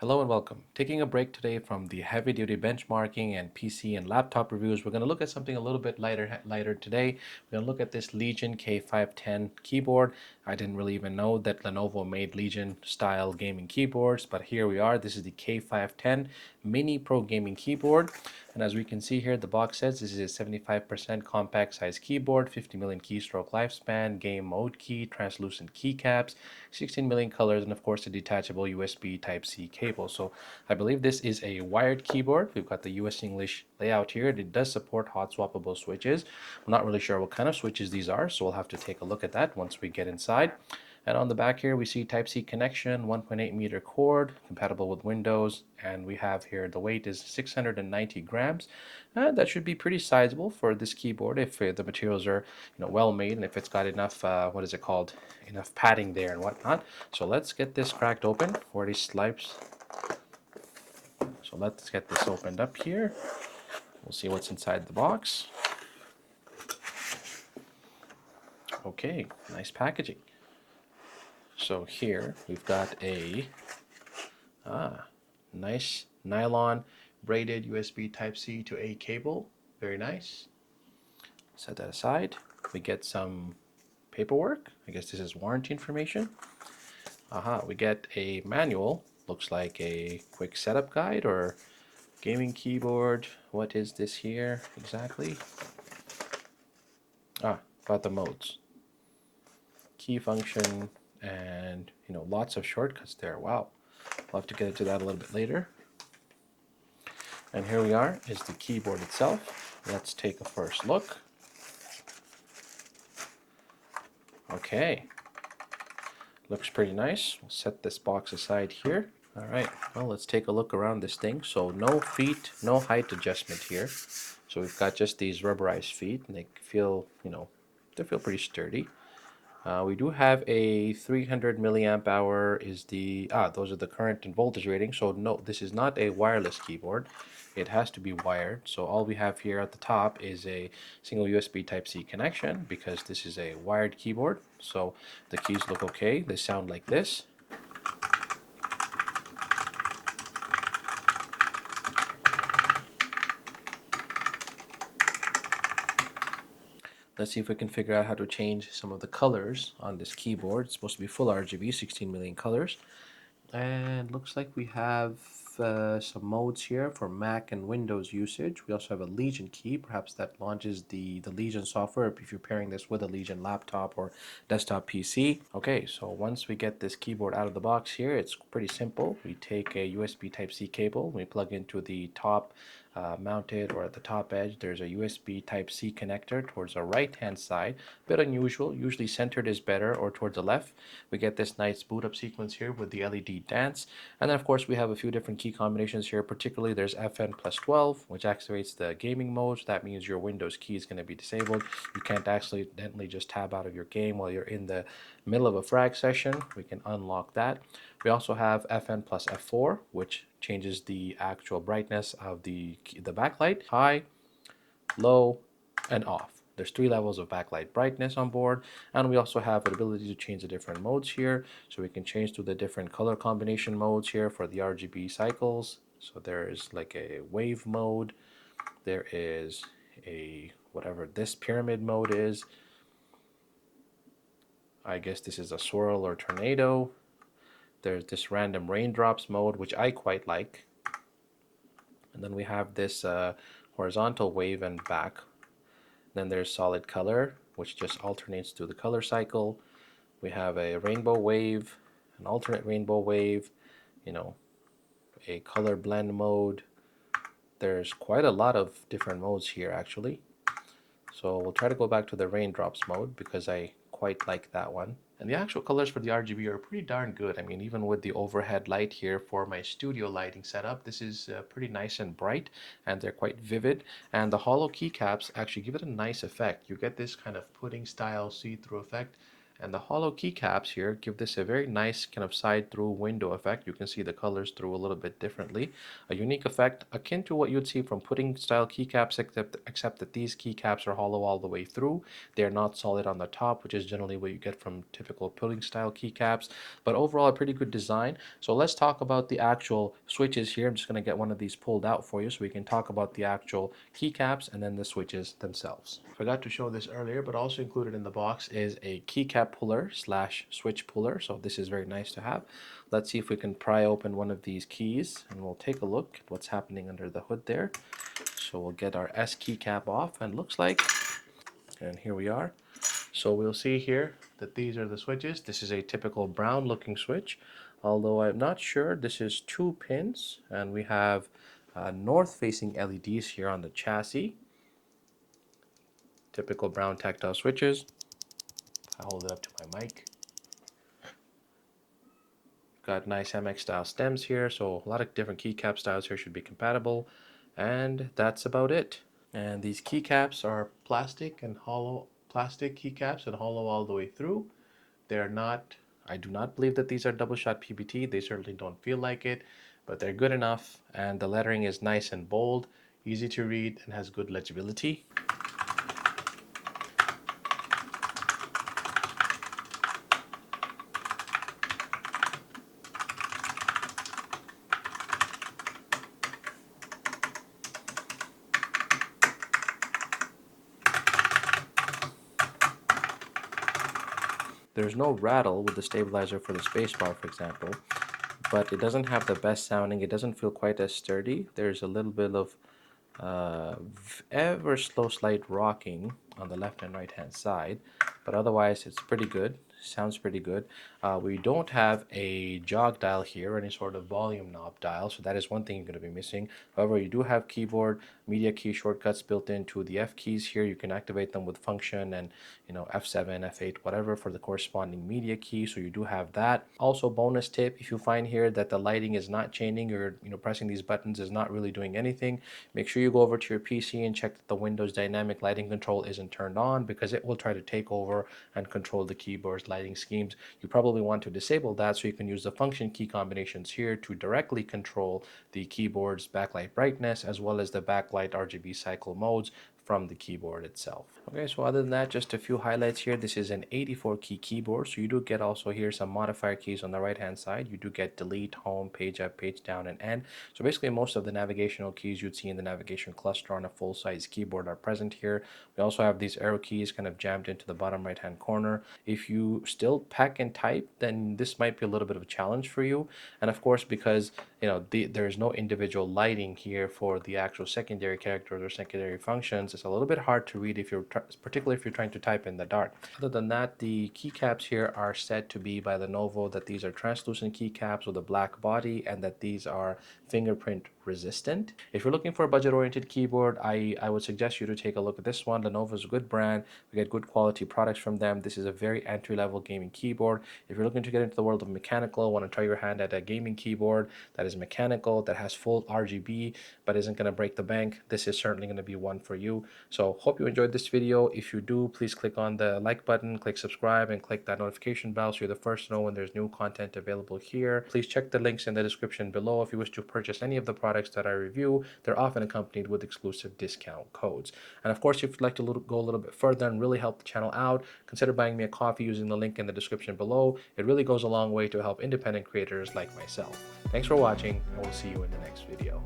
Hello and welcome. Taking a break today from the heavy-duty benchmarking and PC and laptop reviews, we're going to look at something a little bit lighter today. We're going to look at this Legion K510 keyboard. I didn't really even know that Lenovo made Legion style gaming keyboards, but here we are. This is the K510 Mini Pro gaming keyboard. And as we can see here, the box says this is a 75% compact size keyboard, 50 million keystroke lifespan, game mode key, translucent keycaps, 16 million colors, and of course a detachable USB Type-C cable. So I believe this is a wired keyboard. We've got the US English layout here. It does support hot-swappable switches. I'm not really sure what kind of switches these are, so we'll have to take a look at that once we get inside. And on the back here, we see Type-C connection, 1.8 meter cord, compatible with Windows. And we have here the weight is 690 grams. That should be pretty sizable for this keyboard if the materials are, well made and if it's got enough, enough padding there and whatnot. So let's get this cracked open. 40 slices. So let's get this opened up here. We'll see what's inside the box. Okay, nice packaging. So here we've got a nice nylon braided USB Type-C to A cable. Very nice. Set that aside. We get some paperwork. I guess this is warranty information. We get a manual. Looks like a quick setup guide or gaming keyboard. What is this here exactly? About the modes. Key function and lots of shortcuts there. Wow. We'll have to get into that a little bit later. And here we are, is the keyboard itself. Let's take a first look. Okay. Looks pretty nice. We'll set this box aside here. All right, well, let's take a look around this thing. So no feet, no height adjustment here. So we've got just these rubberized feet, and they feel, they feel pretty sturdy. We do have a 300 milliamp hour is the, those are the current and voltage rating. So no, this is not a wireless keyboard. It has to be wired. So all we have here at the top is a single USB Type-C connection because this is a wired keyboard. So the keys look okay. They sound like this. Let's see if we can figure out how to change some of the colors on this keyboard. It's supposed to be full RGB, 16 million colors. And looks like we have some modes here for Mac and Windows usage. We also have a Legion key. Perhaps that launches the Legion software if you're pairing this with a Legion laptop or desktop PC. Okay, so once we get this keyboard out of the box here, it's pretty simple. We take a USB Type-C cable. We plug into the top mounted or at the top edge. There's a USB Type-C connector towards the right-hand side. A bit unusual. Usually centered is better, or towards the left. We get this nice boot up sequence here with the LED dance. And then of course we have a few different key combinations here. Particularly there's FN plus 12, which activates the gaming mode. So that means your Windows key is going to be disabled. You can't accidentally just tab out of your game while you're in the middle of a frag session. We can unlock that. We also have FN plus F4, which changes the actual brightness of the backlight. High, low, and off. There's 3 levels of backlight brightness on board, and we also have the ability to change the different modes here. So we can change to the different color combination modes here for the RGB cycles. So there is like a wave mode. There is a whatever this pyramid mode is. I guess this is a swirl or tornado. There's this random raindrops mode, which I quite like. And then we have this horizontal wave and back. Then there's solid color, which just alternates to the color cycle. We have a rainbow wave, an alternate rainbow wave, a color blend mode. There's quite a lot of different modes here actually. So we'll try to go back to the raindrops mode because I quite like that one. And the actual colors for the RGB are pretty darn good. I mean, even with the overhead light here for my studio lighting setup, this is pretty nice and bright, and they're quite vivid. And the hollow keycaps actually give it a nice effect. You get this kind of pudding style see-through effect. And the hollow keycaps here give this a very nice kind of side-through window effect. You can see the colors through a little bit differently. A unique effect akin to what you'd see from pudding style keycaps, except that these keycaps are hollow all the way through. They're not solid on the top, which is generally what you get from typical pudding style keycaps. But overall, a pretty good design. So let's talk about the actual switches here. I'm just going to get one of these pulled out for you so we can talk about the actual keycaps and then the switches themselves. Forgot to show this earlier, but also included in the box is a keycap puller slash switch puller. So this is very nice to have. Let's see if we can pry open one of these keys and we'll take a look at what's happening under the hood there. So we'll get our S keycap off and looks like, and here we are. So we'll see here that these are the switches. This is a typical brown looking switch, although I'm not sure. This is 2 pins and we have north facing LEDs here on the chassis. Typical brown tactile switches. I hold it up to my mic. Got nice MX style stems here, so a lot of different keycap styles here should be compatible. And that's about it. And these keycaps are plastic and hollow, plastic keycaps and hollow all the way through. They're not, I do not believe that these are double shot PBT. They certainly don't feel like it, but they're good enough. And the lettering is nice and bold, easy to read, and has good legibility. There's no rattle with the stabilizer for the spacebar, for example, but it doesn't have the best sounding. It doesn't feel quite as sturdy. There's a little bit of ever slow slight rocking on the left and right hand side, but otherwise it's pretty good. Sounds pretty good. We don't have a jog dial here or any sort of volume knob dial, so that is one thing you're going to be missing. However, you do have keyboard media key shortcuts built into the F keys here. You can activate them with function and F7, F8, whatever for the corresponding media key, so you do have that. Also, bonus tip, if you find here that the lighting is not changing or pressing these buttons is not really doing anything, make sure you go over to your PC and check that the Windows dynamic lighting control isn't turned on, because it will try to take over and control the keyboard's lighting schemes. You probably want to disable that so you can use the function key combinations here to directly control the keyboard's backlight brightness as well as the backlight RGB cycle modes from the keyboard itself. Okay, so other than that, just a few highlights here. This is an 84 key keyboard, so you do get also here some modifier keys on the right hand side. You do get delete, home, page up, page down, and end. So basically most of the navigational keys you'd see in the navigation cluster on a full-size keyboard are present here. We also have these arrow keys kind of jammed into the bottom right hand corner. If you still pack and type, then this might be a little bit of a challenge for you. And of course, because there's no individual lighting here for the actual secondary characters or secondary functions, it's a little bit hard to read if you're particularly if you're trying to type in the dark. Other than that, the keycaps here are said to be by Lenovo that these are translucent keycaps with a black body and that these are fingerprint resistant. If you're looking for a budget-oriented keyboard, I would suggest you to take a look at this one. Lenovo is a good brand. We get good quality products from them. This is a very entry-level gaming keyboard. If you're looking to get into the world of mechanical, want to try your hand at a gaming keyboard that is mechanical, that has full RGB, but isn't going to break the bank, this is certainly going to be one for you. So hope you enjoyed this video. If you do, please click on the like button, click subscribe, and click that notification bell so you're the first to know when there's new content available here. Please check the links in the description below if you wish to purchase any of the products that I review. They're often accompanied with exclusive discount codes. And of course, if you'd like to go a little bit further and really help the channel out, consider buying me a coffee using the link in the description below. It really goes a long way to help independent creators like myself. Thanks for watching, and we'll see you in the next video.